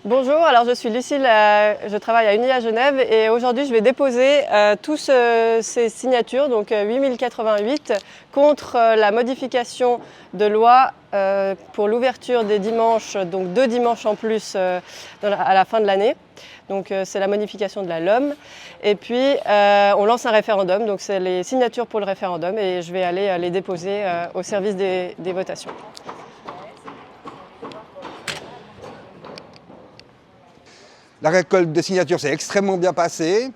Bonjour, alors je suis Lucille, je travaille à UNIA Genève et aujourd'hui je vais déposer tous ces signatures, donc 8088, contre la modification de loi pour l'ouverture des dimanches, donc 2 dimanches en plus à la fin de l'année. Donc c'est la modification de la LOM. Et puis on lance un référendum, donc c'est les signatures pour le référendum et je vais aller les déposer au service des votations. La récolte de signatures s'est extrêmement bien passée.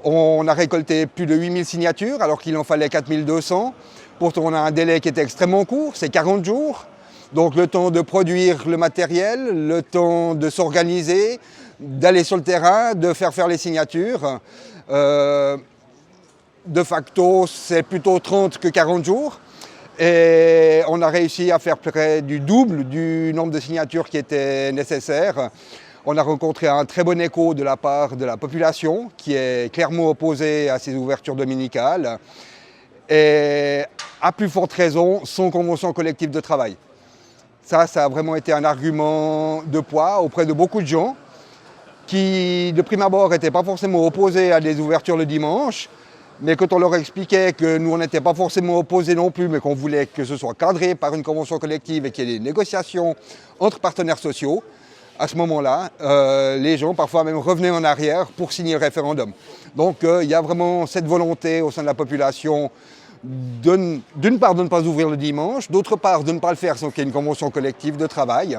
On a récolté plus de 8000 signatures alors qu'il en fallait 4200. Pourtant, on a un délai qui était extrêmement court, c'est 40 jours. Donc le temps de produire le matériel, le temps de s'organiser, d'aller sur le terrain, de faire les signatures. De facto, c'est plutôt 30 que 40 jours. Et on a réussi à faire près du double du nombre de signatures qui était nécessaire. On a rencontré un très bon écho de la part de la population qui est clairement opposée à ces ouvertures dominicales et à plus forte raison sans convention collective de travail. Ça a vraiment été un argument de poids auprès de beaucoup de gens qui, de prime abord, n'étaient pas forcément opposés à des ouvertures le dimanche, mais quand on leur expliquait que nous, on n'était pas forcément opposés non plus, mais qu'on voulait que ce soit cadré par une convention collective et qu'il y ait des négociations entre partenaires sociaux, à ce moment-là, les gens parfois même revenaient en arrière pour signer le référendum. Donc il y a vraiment cette volonté au sein de la population d'une part de ne pas ouvrir le dimanche, d'autre part de ne pas le faire sans qu'il y ait une convention collective de travail.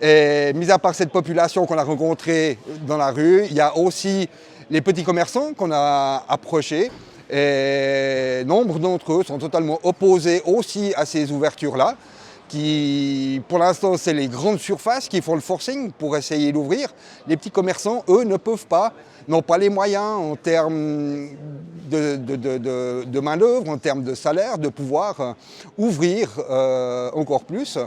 Et mis à part cette population qu'on a rencontrée dans la rue, il y a aussi les petits commerçants qu'on a approchés. Et nombre d'entre eux sont totalement opposés aussi à ces ouvertures-là. Pour l'instant, c'est les grandes surfaces qui font le forcing pour essayer d'ouvrir. Les petits commerçants, eux, ne peuvent pas, n'ont pas les moyens en termes de main-d'œuvre, en termes de salaire, de pouvoir ouvrir encore plus.